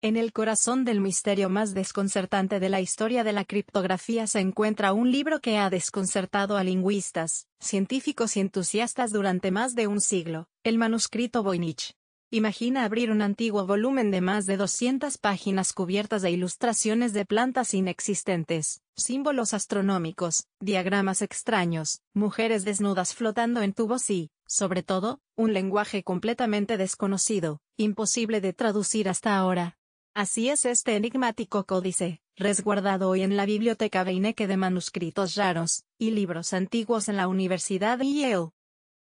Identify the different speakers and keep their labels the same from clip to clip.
Speaker 1: En el corazón del misterio más desconcertante de la historia de la criptografía se encuentra un libro que ha desconcertado a lingüistas, científicos y entusiastas durante más de un siglo, el manuscrito Voynich. Imagina abrir un antiguo volumen de más de 200 páginas cubiertas de ilustraciones de plantas inexistentes, símbolos astronómicos, diagramas extraños, mujeres desnudas flotando en tubos y, sobre todo, un lenguaje completamente desconocido, imposible de traducir hasta ahora. Así es este enigmático códice, resguardado hoy en la Biblioteca Beinecke de Manuscritos Raros y Libros Antiguos en la Universidad de Yale.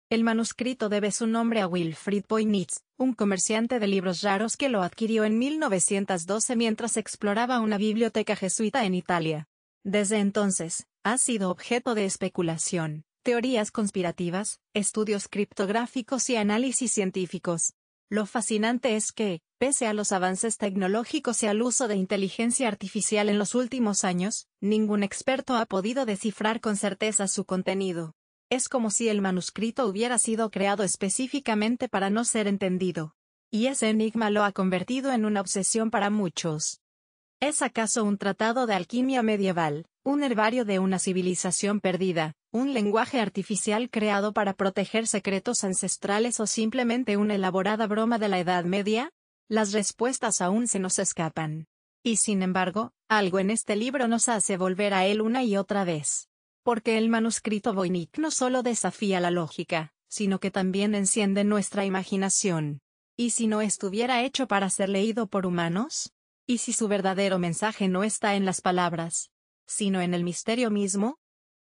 Speaker 1: El manuscrito debe su nombre a Wilfrid Voynich, un comerciante de libros raros que lo adquirió en 1912 mientras exploraba una biblioteca jesuita en Italia. Desde entonces, ha sido objeto de especulación, teorías conspirativas, estudios criptográficos y análisis científicos. Lo fascinante es que, pese a los avances tecnológicos y al uso de inteligencia artificial en los últimos años, ningún experto ha podido descifrar con certeza su contenido. Es como si el manuscrito hubiera sido creado específicamente para no ser entendido. Y ese enigma lo ha convertido en una obsesión para muchos. ¿Es acaso un tratado de alquimia medieval, un herbario de una civilización perdida, un lenguaje artificial creado para proteger secretos ancestrales o simplemente una elaborada broma de la Edad Media? Las respuestas aún se nos escapan. Y sin embargo, algo en este libro nos hace volver a él una y otra vez. Porque el manuscrito Voynich no solo desafía la lógica, sino que también enciende nuestra imaginación. ¿Y si no estuviera hecho para ser leído por humanos? ¿Y si su verdadero mensaje no está en las palabras, sino en el misterio mismo?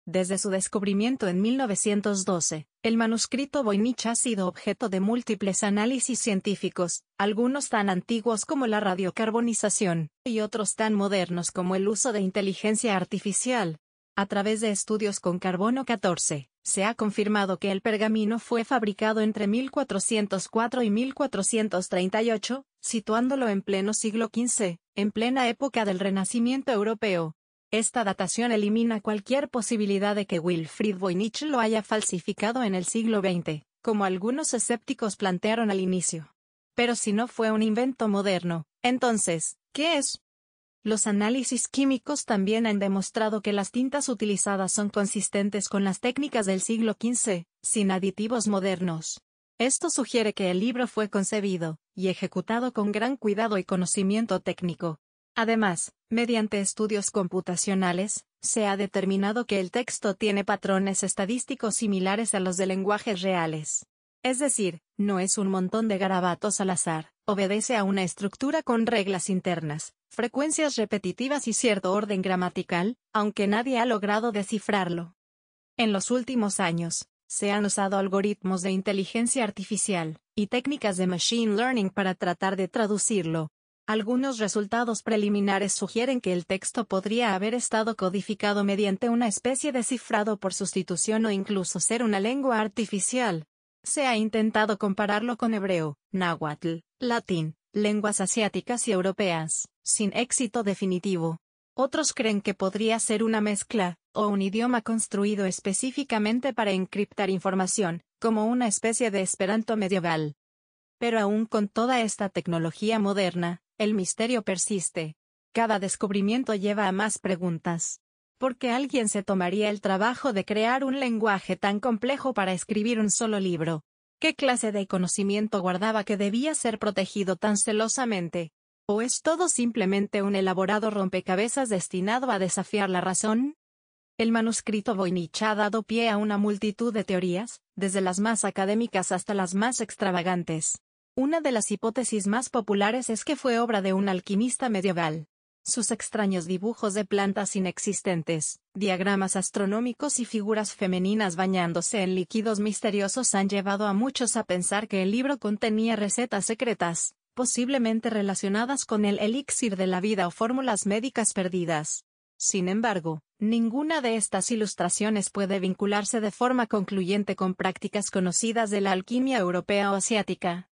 Speaker 1: Desde su descubrimiento en 1912, el manuscrito Voynich ha sido objeto de múltiples análisis científicos, algunos tan antiguos como la radiocarbonización, y otros tan modernos como el uso de inteligencia artificial. A través de estudios con carbono 14, se ha confirmado que el pergamino fue fabricado entre 1404 y 1438, situándolo en pleno siglo XV, en plena época del Renacimiento europeo. Esta datación elimina cualquier posibilidad de que Wilfrid Voynich lo haya falsificado en el siglo XX, como algunos escépticos plantearon al inicio. Pero si no fue un invento moderno, entonces, ¿qué es? Los análisis químicos también han demostrado que las tintas utilizadas son consistentes con las técnicas del siglo XV, sin aditivos modernos. Esto sugiere que el libro fue concebido y ejecutado con gran cuidado y conocimiento técnico. Además, mediante estudios computacionales, se ha determinado que el texto tiene patrones estadísticos similares a los de lenguajes reales. Es decir, no es un montón de garabatos al azar, obedece a una estructura con reglas internas, frecuencias repetitivas y cierto orden gramatical, aunque nadie ha logrado descifrarlo. En los últimos años, se han usado algoritmos de inteligencia artificial y técnicas de machine learning para tratar de traducirlo. Algunos resultados preliminares sugieren que el texto podría haber estado codificado mediante una especie de cifrado por sustitución o incluso ser una lengua artificial. Se ha intentado compararlo con hebreo, náhuatl, latín, lenguas asiáticas y europeas, sin éxito definitivo. Otros creen que podría ser una mezcla, o un idioma construido específicamente para encriptar información, como una especie de esperanto medieval. Pero aún con toda esta tecnología moderna, el misterio persiste. Cada descubrimiento lleva a más preguntas. ¿Por qué alguien se tomaría el trabajo de crear un lenguaje tan complejo para escribir un solo libro? ¿Qué clase de conocimiento guardaba que debía ser protegido tan celosamente? ¿O es todo simplemente un elaborado rompecabezas destinado a desafiar la razón? El manuscrito Voynich ha dado pie a una multitud de teorías, desde las más académicas hasta las más extravagantes. Una de las hipótesis más populares es que fue obra de un alquimista medieval. Sus extraños dibujos de plantas inexistentes, diagramas astronómicos y figuras femeninas bañándose en líquidos misteriosos han llevado a muchos a pensar que el libro contenía recetas secretas, posiblemente relacionadas con el elixir de la vida o fórmulas médicas perdidas. Sin embargo, ninguna de estas ilustraciones puede vincularse de forma concluyente con prácticas conocidas de la alquimia europea o asiática.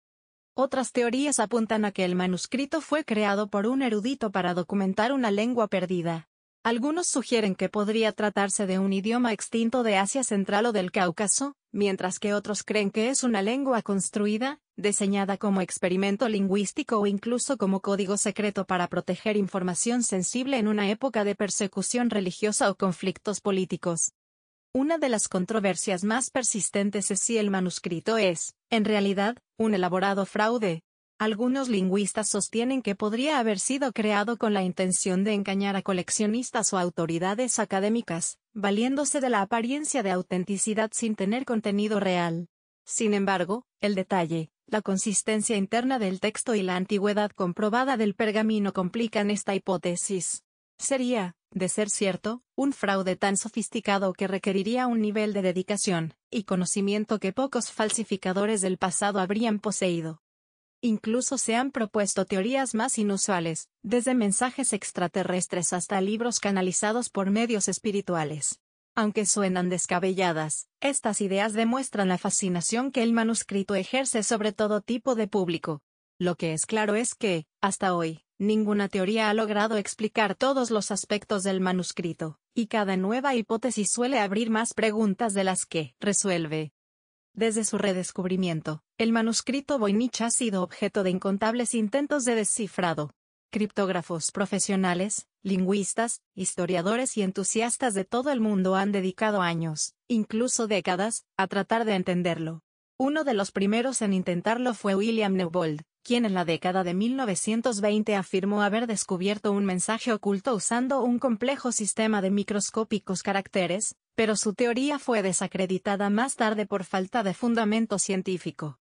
Speaker 1: Otras teorías apuntan a que el manuscrito fue creado por un erudito para documentar una lengua perdida. Algunos sugieren que podría tratarse de un idioma extinto de Asia Central o del Cáucaso, mientras que otros creen que es una lengua construida, diseñada como experimento lingüístico o incluso como código secreto para proteger información sensible en una época de persecución religiosa o conflictos políticos. Una de las controversias más persistentes es si el manuscrito es, en realidad, un elaborado fraude. Algunos lingüistas sostienen que podría haber sido creado con la intención de engañar a coleccionistas o autoridades académicas, valiéndose de la apariencia de autenticidad sin tener contenido real. Sin embargo, el detalle, la consistencia interna del texto y la antigüedad comprobada del pergamino complican esta hipótesis. Sería, de ser cierto, un fraude tan sofisticado que requeriría un nivel de dedicación y conocimiento que pocos falsificadores del pasado habrían poseído. Incluso se han propuesto teorías más inusuales, desde mensajes extraterrestres hasta libros canalizados por medios espirituales. Aunque suenan descabelladas, estas ideas demuestran la fascinación que el manuscrito ejerce sobre todo tipo de público. Lo que es claro es que, hasta hoy, ninguna teoría ha logrado explicar todos los aspectos del manuscrito, y cada nueva hipótesis suele abrir más preguntas de las que resuelve. Desde su redescubrimiento, el manuscrito Voynich ha sido objeto de incontables intentos de descifrado. Criptógrafos profesionales, lingüistas, historiadores y entusiastas de todo el mundo han dedicado años, incluso décadas, a tratar de entenderlo. Uno de los primeros en intentarlo fue William Newbold, quien en la década de 1920 afirmó haber descubierto un mensaje oculto usando un complejo sistema de microscópicos caracteres, pero su teoría fue desacreditada más tarde por falta de fundamento científico.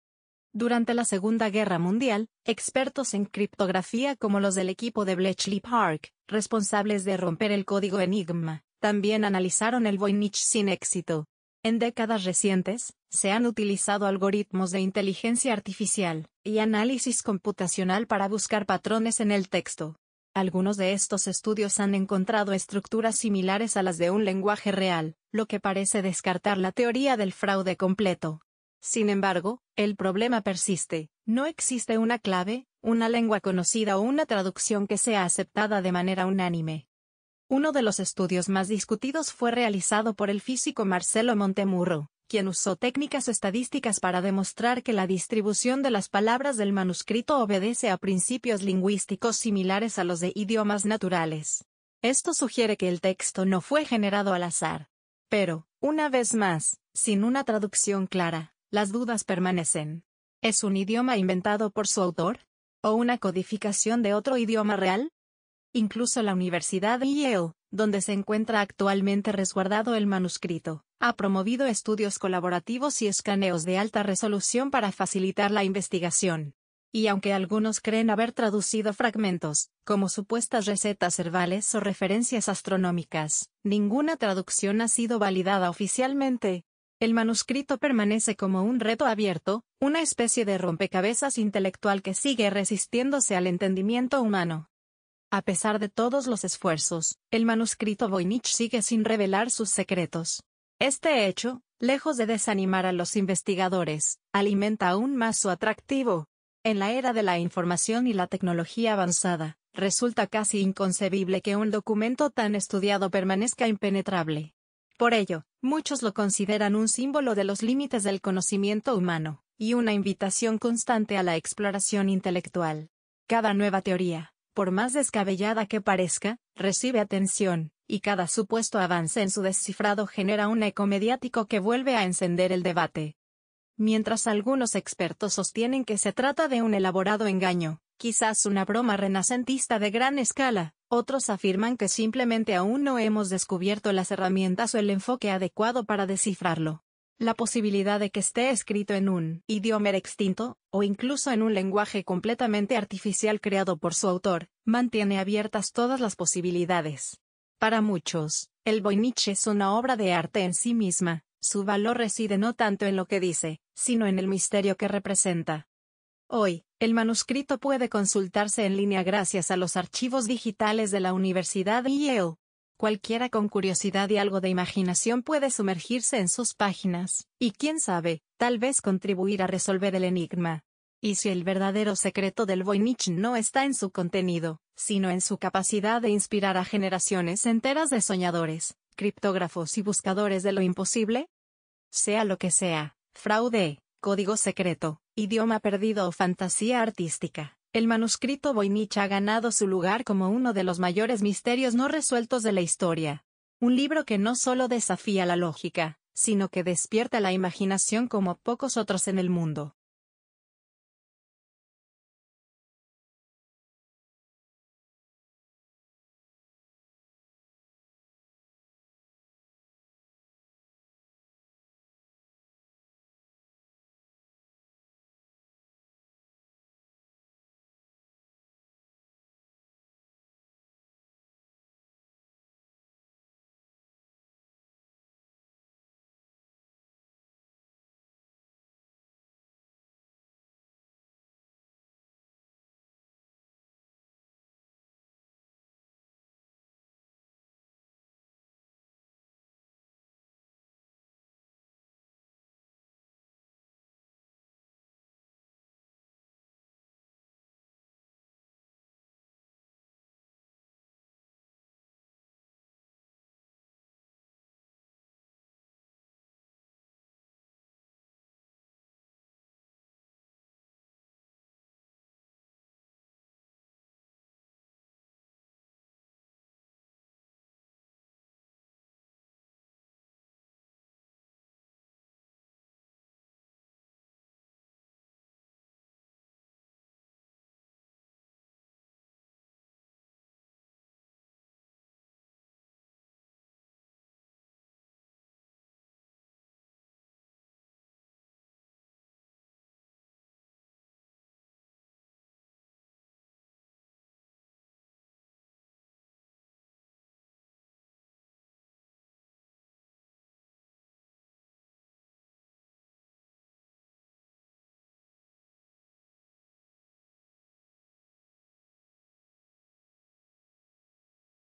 Speaker 1: Durante la Segunda Guerra Mundial, expertos en criptografía como los del equipo de Bletchley Park, responsables de romper el código Enigma, también analizaron el Voynich sin éxito. En décadas recientes, se han utilizado algoritmos de inteligencia artificial y análisis computacional para buscar patrones en el texto. Algunos de estos estudios han encontrado estructuras similares a las de un lenguaje real, lo que parece descartar la teoría del fraude completo. Sin embargo, el problema persiste. No existe una clave, una lengua conocida o una traducción que sea aceptada de manera unánime. Uno de los estudios más discutidos fue realizado por el físico Marcelo Montemurro, quien usó técnicas estadísticas para demostrar que la distribución de las palabras del manuscrito obedece a principios lingüísticos similares a los de idiomas naturales. Esto sugiere que el texto no fue generado al azar. Pero, una vez más, sin una traducción clara, las dudas permanecen. ¿Es un idioma inventado por su autor? ¿O una codificación de otro idioma real? Incluso la Universidad de Yale, donde se encuentra actualmente resguardado el manuscrito, ha promovido estudios colaborativos y escaneos de alta resolución para facilitar la investigación. Y aunque algunos creen haber traducido fragmentos, como supuestas recetas herbales o referencias astronómicas, ninguna traducción ha sido validada oficialmente. El manuscrito permanece como un reto abierto, una especie de rompecabezas intelectual que sigue resistiéndose al entendimiento humano. A pesar de todos los esfuerzos, el manuscrito Voynich sigue sin revelar sus secretos. Este hecho, lejos de desanimar a los investigadores, alimenta aún más su atractivo. En la era de la información y la tecnología avanzada, resulta casi inconcebible que un documento tan estudiado permanezca impenetrable. Por ello, muchos lo consideran un símbolo de los límites del conocimiento humano, y una invitación constante a la exploración intelectual. Cada nueva teoría, por más descabellada que parezca, recibe atención, y cada supuesto avance en su descifrado genera un eco mediático que vuelve a encender el debate. Mientras algunos expertos sostienen que se trata de un elaborado engaño, quizás una broma renacentista de gran escala, otros afirman que simplemente aún no hemos descubierto las herramientas o el enfoque adecuado para descifrarlo. La posibilidad de que esté escrito en un idioma extinto, o incluso en un lenguaje completamente artificial creado por su autor, mantiene abiertas todas las posibilidades. Para muchos, el Voynich es una obra de arte en sí misma, su valor reside no tanto en lo que dice, sino en el misterio que representa. Hoy, el manuscrito puede consultarse en línea gracias a los archivos digitales de la Universidad de Yale. Cualquiera con curiosidad y algo de imaginación puede sumergirse en sus páginas, y quién sabe, tal vez contribuir a resolver el enigma. Y si el verdadero secreto del Voynich no está en su contenido, sino en su capacidad de inspirar a generaciones enteras de soñadores, criptógrafos y buscadores de lo imposible? Sea lo que sea, fraude, código secreto, idioma perdido o fantasía artística, el manuscrito Voynich ha ganado su lugar como uno de los mayores misterios no resueltos de la historia. Un libro que no solo desafía la lógica, sino que despierta la imaginación como pocos otros en el mundo.